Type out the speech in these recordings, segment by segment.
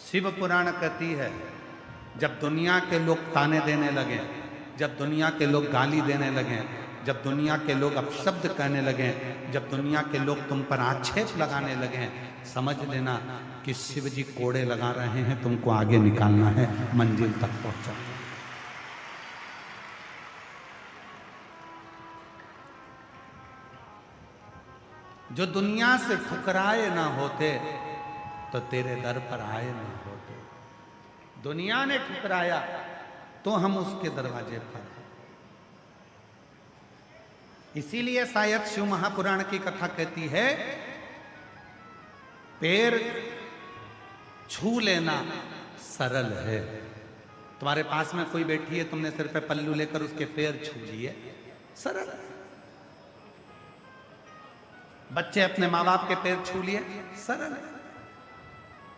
शिव पुराण कहती है, जब दुनिया के लोग ताने देने लगे, जब दुनिया के लोग गाली देने लगे, जब दुनिया के लोग अपशब्द कहने लगे, जब दुनिया के लोग तुम पर आक्षेप लगाने लगे, समझ लेना कि शिव जी कोड़े लगा रहे हैं, तुमको आगे निकालना है, मंजिल तक पहुंचा। जो दुनिया से ठुकराए ना होते तो तेरे दर पर आए ना होते। दुनिया ने ठुकराया तो हम उसके दरवाजे पर आए। इसीलिए शायद शिव महापुराण की कथा कहती है, पैर छू लेना सरल है। तुम्हारे पास में कोई बैठी है, तुमने सिर पे पल्लू लेकर उसके पैर छू लिए, सरल है। बच्चे अपने माँ बाप के पैर छू लिए, सरल है।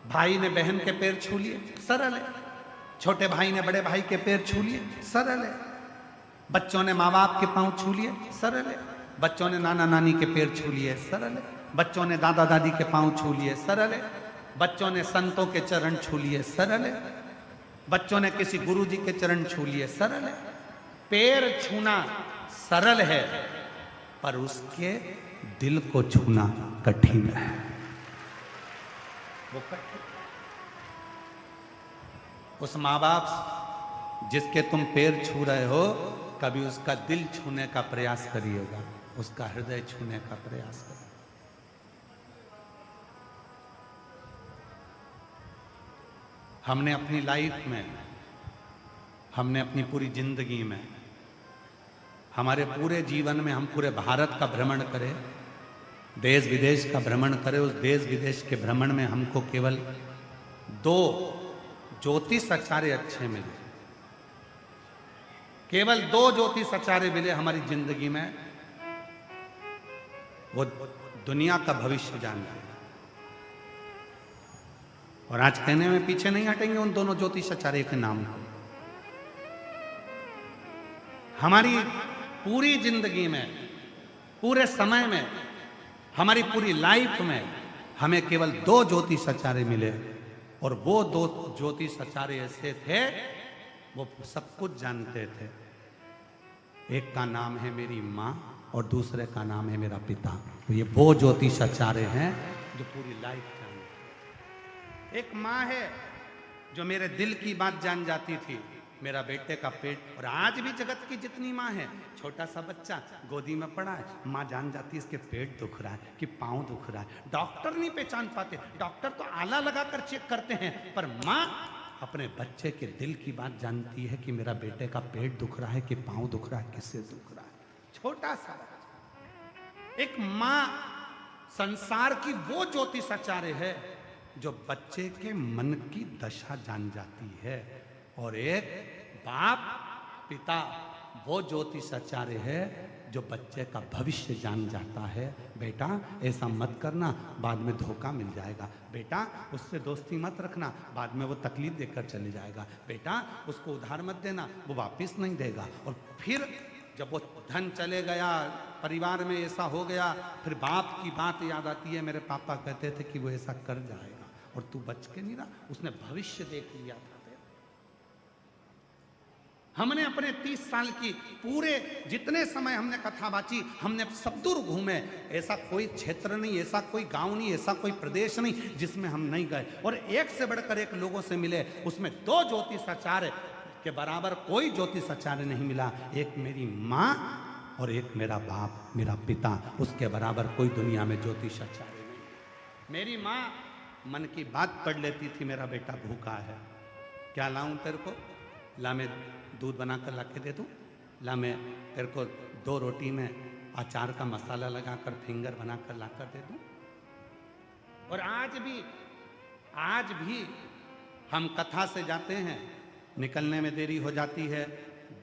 भाई ने बहन के पैर छू लिए, सरल है। छोटे भाई ने बड़े भाई के पैर छू लिए, सरल है। बच्चों ने माँ बाप के पांव छू लिए, सरल है। बच्चों ने नाना नानी के पैर छू लिए, सरल है। बच्चों ने दादा दादी के पांव छू लिए, सरल है। बच्चों ने संतों के चरण छू लिए, सरल है। बच्चों ने किसी गुरु जी के चरण छू लिए, सरल है। पैर छूना सरल है, पर उसके दिल को छूना कठिन है। वो कठिन। उस माँ बाप जिसके तुम पैर छू रहे हो, कभी उसका दिल छूने का प्रयास करिएगा, उसका हृदय छूने का प्रयास करिएगा। हमने अपनी लाइफ में, हमने अपनी पूरी जिंदगी में, हमारे पूरे जीवन में हम पूरे भारत का भ्रमण करें, देश विदेश का भ्रमण करें, उस देश विदेश के भ्रमण में हमको केवल 2 ज्योतिष आचार्य अच्छे मिले, केवल 2 ज्योतिष आचार्य मिले हमारी जिंदगी में। वो दुनिया का भविष्य जानते हैं, और आज कहने में पीछे नहीं हटेंगे उन दोनों ज्योतिष आचार्य के नाम को। हमारी पूरी जिंदगी में, पूरे समय में, हमारी पूरी लाइफ में हमें केवल 2 ज्योतिष आचार्य मिले, और वो 2 ज्योतिष आचार्य ऐसे थे, वो सब कुछ जानते थे। एक का नाम है मेरी माँ और दूसरे का नाम है मेरा पिता। तो ये वो ज्योतिष आचार्य हैं जो पूरी लाइफ जानते। एक माँ है जो मेरे दिल की बात जान जाती थी, मेरा बेटे का पेट। और आज भी जगत की जितनी माँ है, छोटा सा बच्चा गोदी में पड़ा है, माँ जान जाती है इसके पेट दुख रहा है कि पाँव दुख रहा है। डॉक्टर नहीं पहचान पाते, डॉक्टर तो आला लगाकर चेक करते हैं, पर माँ अपने बच्चे के दिल की बात जानती है कि मेरा बेटे का पेट दुख रहा है कि पाँव दुख रहा है, किससे दुख रहा है। छोटा सा एक माँ संसार की वो ज्योतिष आचार्य है जो बच्चे के मन की दशा जान जाती है। और एक बाप पिता वो ज्योतिष आचार्य है जो बच्चे का भविष्य जान जाता है। बेटा ऐसा मत करना, बाद में धोखा मिल जाएगा। बेटा उससे दोस्ती मत रखना, बाद में वो तकलीफ देकर चले जाएगा। बेटा उसको उधार मत देना, वो वापिस नहीं देगा। और फिर जब वो धन चले गया, परिवार में ऐसा हो गया, फिर बाप की बात याद आती है, मेरे पापा कहते थे कि वो ऐसा कर जाएगा और तू बच के नहीं रहा, उसने भविष्य देख लिया था। हमने अपने 30 साल की पूरे जितने समय हमने कथा बाची, हमने सब दूर घूमे। ऐसा कोई क्षेत्र नहीं, ऐसा कोई गांव नहीं, ऐसा कोई प्रदेश नहीं जिसमें हम नहीं गए। और एक से बढ़कर एक लोगों से मिले, उसमें 2 ज्योतिष आचार्य के बराबर कोई ज्योतिष आचार्य नहीं मिला। एक मेरी माँ और एक मेरा बाप, मेरा पिता, उसके बराबर कोई दुनिया में ज्योतिष आचार्य नहीं। मेरी माँ मन की बात पढ़ लेती थी, मेरा बेटा भूखा है, क्या लाऊं तेरे को? ला मैं दूध बनाकर ला के दे दूँ? ला मैं तेरे को 2 रोटी में अचार का मसाला लगाकर फिंगर बनाकर ला कर दे दूँ? और आज भी हम कथा से जाते हैं, निकलने में देरी हो जाती है,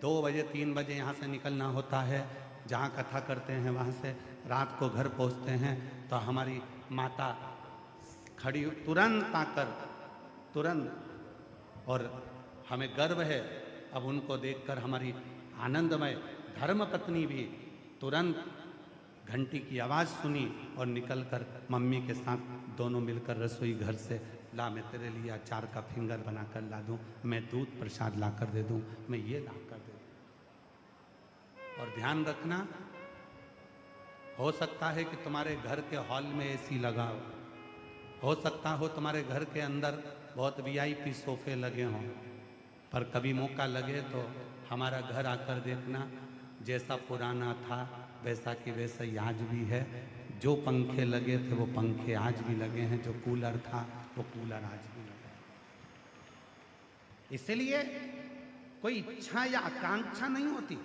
2 बजे 3 बजे यहाँ से निकलना होता है। जहाँ कथा करते हैं वहाँ से रात को घर पहुँचते हैं तो हमारी माता खड़ी तुरंत आकर, तुरंत, और हमें गर्व है अब उनको देखकर, हमारी आनंदमय धर्मपत्नी भी तुरंत घंटी की आवाज़ सुनी और निकलकर मम्मी के साथ दोनों मिलकर रसोई घर से ला मैं तेरे लिए अचार का फिंगर बनाकर ला दूं, मैं दूध प्रसाद ला कर दे दूं, मैं ये ला कर दे दूं। और ध्यान रखना, हो सकता है कि तुम्हारे घर के हॉल में एसी लगा हो सकता हो तुम्हारे घर के अंदर बहुत वीआईपी सोफे लगे हों, पर कभी मौका लगे तो हमारा घर आकर देखना, जैसा पुराना था वैसा कि वैसा ही आज भी है। जो पंखे लगे थे वो पंखे आज भी लगे हैं, जो कूलर था वो कूलर आज भी लगा है। इसलिए कोई इच्छा या आकांक्षा नहीं होती।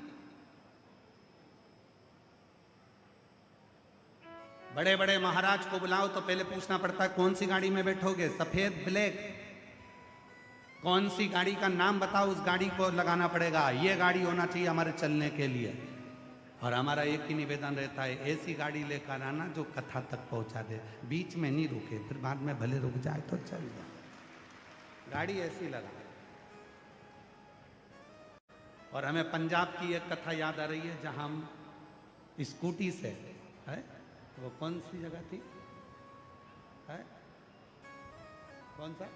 बड़े बड़े महाराज को बुलाओ तो पहले पूछना पड़ता है कौन सी गाड़ी में बैठोगे, सफेद ब्लैक, कौन सी गाड़ी का नाम बताओ, उस गाड़ी को लगाना पड़ेगा, ये गाड़ी होना चाहिए हमारे चलने के लिए। और हमारा एक ही निवेदन रहता है, ऐसी गाड़ी लेकर आना जो कथा तक पहुंचा दे, बीच में नहीं रुके, फिर बाद में भले रुक जाए तो चल जाए, गाड़ी ऐसी लगा। और हमें पंजाब की एक कथा याद आ रही है, जहां हम स्कूटी से है, वो कौन सी जगह थी, है कौन सा,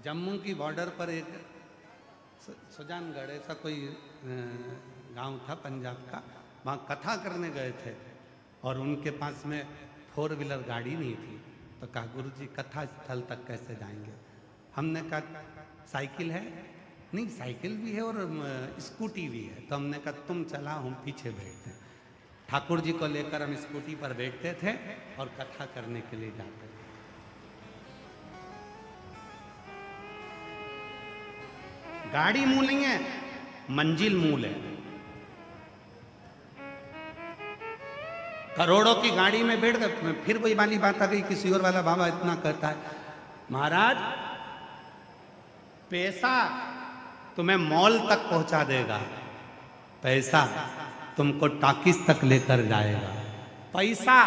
जम्मू की बॉर्डर पर एक सुजानगढ़ ऐसा कोई गांव था पंजाब का, वहाँ कथा करने गए थे और उनके पास में 4 व्हीलर गाड़ी नहीं थी। तो कहा गुरुजी कथा स्थल तक कैसे जाएंगे। हमने कहा साइकिल है, नहीं साइकिल भी है और स्कूटी भी है। तो हमने कहा तुम चला, हम पीछे बैठते हैं। ठाकुर जी को लेकर हम स्कूटी पर बैठते थे और कथा करने के लिए जाते थे। गाड़ी मूल नहीं है, मंजिल मूल है। करोड़ों की गाड़ी में बैठ गए, फिर वही वाली बात आ गई, किसी और वाला बाबा इतना कहता है, महाराज पैसा तुम्हें मॉल तक पहुंचा देगा, पैसा तुमको टाकिस तक लेकर जाएगा, पैसा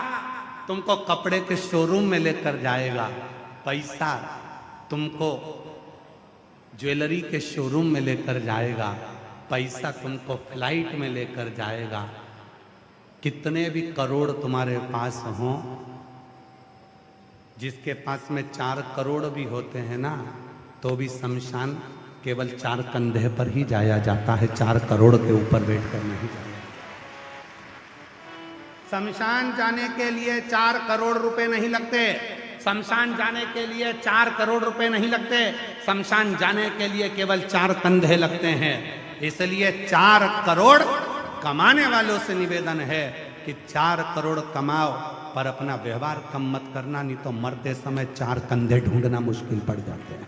तुमको कपड़े के शोरूम में लेकर जाएगा, पैसा तुमको ज्वेलरी के शोरूम में लेकर जाएगा, पैसा तुमको फ्लाइट में लेकर जाएगा। कितने भी करोड़ तुम्हारे पास हों, जिसके पास में 4 करोड़ भी होते हैं ना, तो भी शमशान केवल 4 कंधे पर ही जाया जाता है, 4 करोड़ के ऊपर बैठकर नहीं जाया। शमशान जाने के लिए 4 करोड़ रुपए नहीं लगते, शमशान जाने के लिए 4 करोड़ रुपए नहीं लगते, शमशान जाने के लिए केवल 4 कंधे लगते हैं। इसलिए 4 करोड़ कमाने वालों से निवेदन है कि 4 करोड़ कमाओ, पर अपना व्यवहार कम मत करना, नहीं तो मरते समय 4 कंधे ढूंढना मुश्किल पड़ जाते हैं।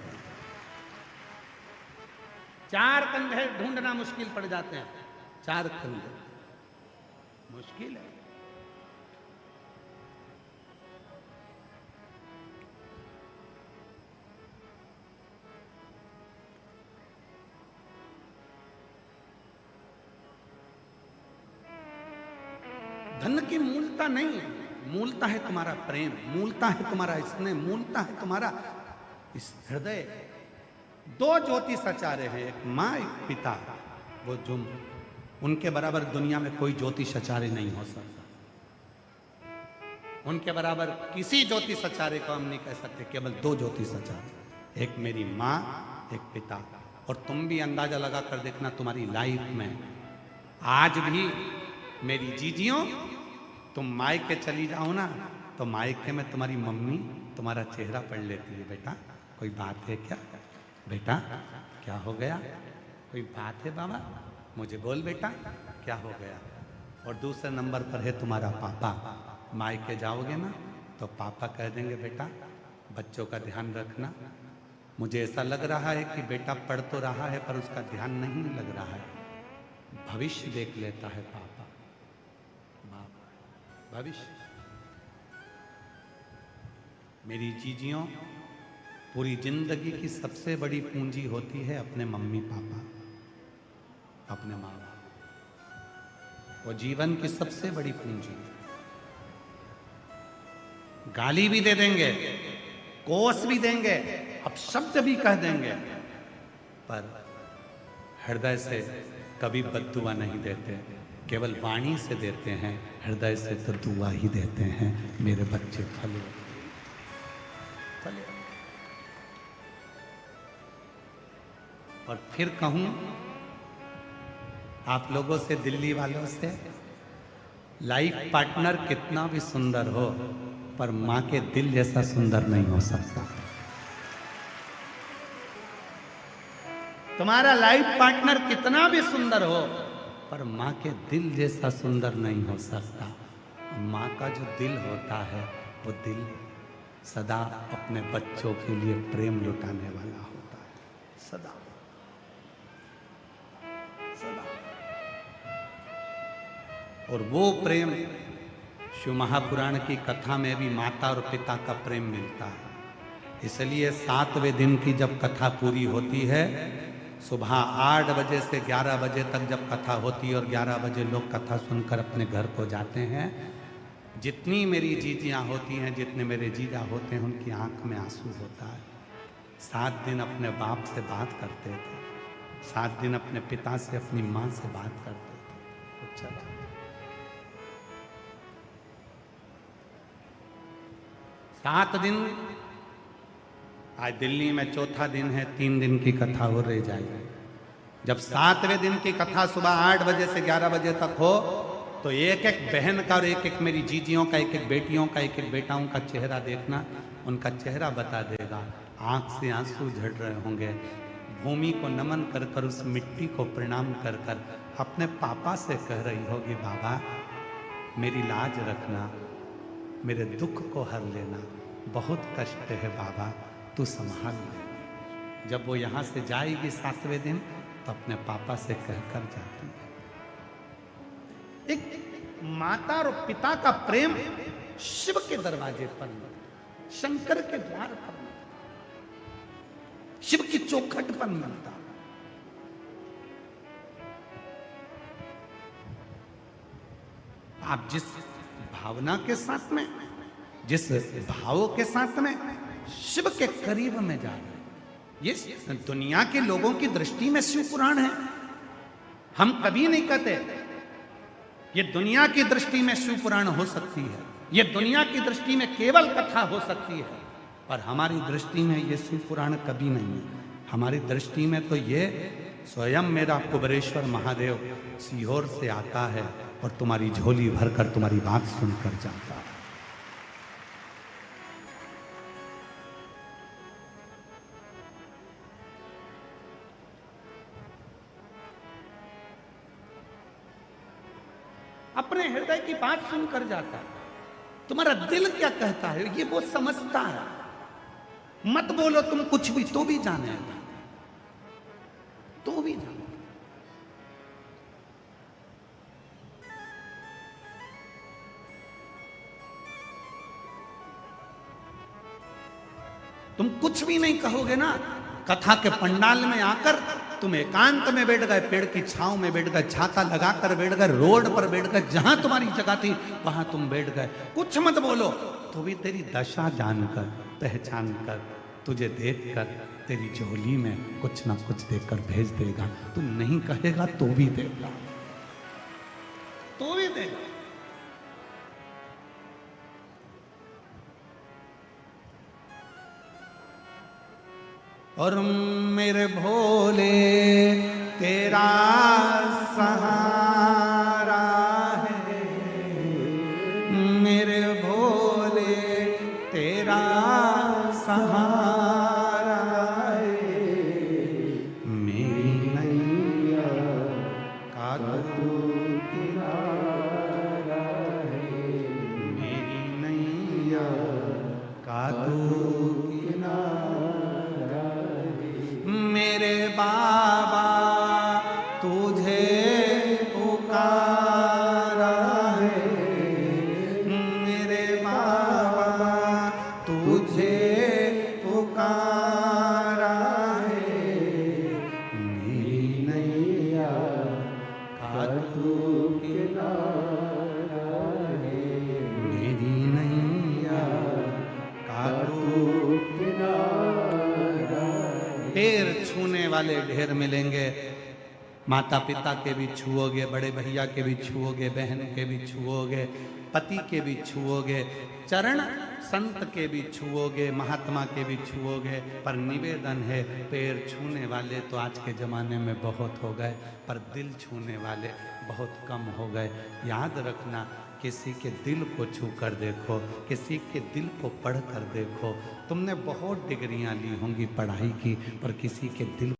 4 कंधे ढूंढना मुश्किल पड़ जाते हैं, 4 कंधे मुश्किल है। धन की मूलता नहीं है, मूलता है तुम्हारा प्रेम, मूलता है तुम्हारा स्नेह, मूलता है तुम्हारा इस हृदय। 2 ज्योति सचारे हैं, एक माँ एक पिता, वो जो उनके बराबर दुनिया में कोई ज्योति सचारे नहीं हो सकता, उनके बराबर किसी ज्योति सचारे को हम नहीं कह सकते, केवल 2 ज्योति सचारे, एक मेरी माँ एक पिता। और तुम भी अंदाजा लगा कर देखना तुम्हारी लाइफ में आज भी मेरी जीजियों, तुम मायके चली जाओ ना, तो मायके में तुम्हारी मम्मी तुम्हारा चेहरा पढ़ लेती है, बेटा कोई बात है क्या, बेटा क्या हो गया, कोई बात है बाबा, मुझे बोल बेटा क्या हो गया। और दूसरे नंबर पर है तुम्हारा पापा, मायके जाओगे ना तो पापा कह देंगे बेटा बच्चों का ध्यान रखना, मुझे ऐसा लग रहा है कि बेटा पढ़ तो रहा है पर उसका ध्यान नहीं लग रहा है, भविष्य देख लेता है पापा, भविष्य। मेरी जीजियों, पूरी जिंदगी की सबसे बड़ी पूंजी होती है अपने मम्मी पापा, अपने माँ बाप, वो जीवन की सबसे बड़ी पूंजी। गाली भी दे देंगे, कोस भी देंगे, अपशब्द भी कह देंगे, पर हृदय से कभी बद्दुआ नहीं देते। केवल वाणी से देते हैं, हृदय से तो दुआ ही देते हैं, मेरे बच्चे फले फले। और फिर कहूं आप लोगों से, दिल्ली वालों से, लाइफ पार्टनर कितना भी सुंदर हो पर मां के दिल जैसा सुंदर नहीं हो सकता। तुम्हारा लाइफ पार्टनर कितना भी सुंदर हो पर मां के दिल जैसा सुंदर नहीं हो सकता। मां का जो दिल होता है वो दिल सदा अपने बच्चों के लिए प्रेम लुटाने वाला होता है, सदा सदा। और वो प्रेम शिव महापुराण की कथा में भी माता और पिता का प्रेम मिलता है। इसलिए 7वें दिन की जब कथा पूरी होती है, सुबह 8 बजे से 11 बजे तक जब कथा होती है और 11 बजे लोग कथा सुनकर अपने घर को जाते हैं, जितनी मेरी जीजियाँ होती हैं, जितने मेरे जीजा होते हैं, उनकी आंख में आंसू होता है। 7 दिन अपने बाप से बात करते थे, 7 दिन अपने पिता से, अपनी माँ से बात करते थे। अच्छा, 7 दिन। आज दिल्ली में चौथा दिन है, 3 दिन की कथा हो रह जाएगी। जब 7वें दिन की कथा सुबह 8 बजे से 11 बजे तक हो तो एक एक बहन का और एक एक मेरी जीजियों का, एक एक बेटियों का, एक एक बेटाओं का चेहरा देखना, उनका चेहरा बता देगा। आंख से आंसू झड़ रहे होंगे, भूमि को नमन कर कर, उस मिट्टी को प्रणाम कर कर अपने पापा से कह रही होगी, बाबा मेरी लाज रखना, मेरे दुख को हर लेना, बहुत कष्ट है बाबा, तू संभाल ले। जब वो यहाँ से जाएगी 7वें दिन तो अपने पापा से कहकर जाती है। एक माता और पिता का प्रेम शिव के दरवाजे पर मिलता, शंकर के द्वार पर मिलता, शिव की चौखट पर मिलता। आप जिस भावना के साथ में, जिस भावों के साथ में शिव के करीब में जा रहे हैं, ये दुनिया के लोगों की दृष्टि में शिव पुराण है। हम कभी नहीं कहते ये दुनिया की दृष्टि में शिव पुराण हो सकती है, ये दुनिया की दृष्टि में केवल कथा हो सकती है, पर हमारी दृष्टि में ये शिव पुराण कभी नहीं है। हमारी दृष्टि में तो ये स्वयं मेरा कुबेरेश्वर महादेव सीहोर से आता है और तुम्हारी झोली भरकर तुम्हारी बात सुनकर जाता है। अपने हृदय की बात सुनकर जाता है। तुम्हारा दिल क्या कहता है ये वो समझता है। मत बोलो तुम कुछ भी, तो भी जानेगा, तो भी जाने। तुम कुछ भी नहीं कहोगे ना, कथा के पंडाल में आकर तुम एकांत में बैठ गए, पेड़ की छांव में बैठ गए, छाता लगाकर बैठ गए, रोड पर बैठ गए, जहां तुम्हारी जगह थी वहां तुम बैठ गए, कुछ मत बोलो, तो भी तेरी दशा जानकर, पहचान कर, तुझे देखकर तेरी झोली में कुछ ना कुछ देकर भेज देगा। तू नहीं कहेगा तो भी देगा, तो भी देगा। और मेरे भोले तेरा सहारा है, मेरे भोले तेरा सहारा है, मेरी नैया का तू किनारा है, मेरी नैया का तू मेरे बाबा तुझे पुकारा है, मेरे बाबा तुझे पुकारा है, मेरी नैया का तू किनारा है, मेरी नैया का तू किनारा। ढेर छूने वाले ढेर मिलेंगे, माता पिता के भी छुओगे, बड़े भैया के भी छुओगे, बहन के भी छुओगे, पति के भी छुओगे, चरण संत के भी छुओगे, महात्मा के भी छुओगे। पर निवेदन है, पैर छूने वाले तो आज के ज़माने में बहुत हो गए, पर दिल छूने वाले बहुत कम हो गए। याद रखना, किसी के दिल को छू कर देखो, किसी के दिल को पढ़ कर देखो। तुमने बहुत डिग्रियां ली होंगी पढ़ाई की, पर किसी के दिल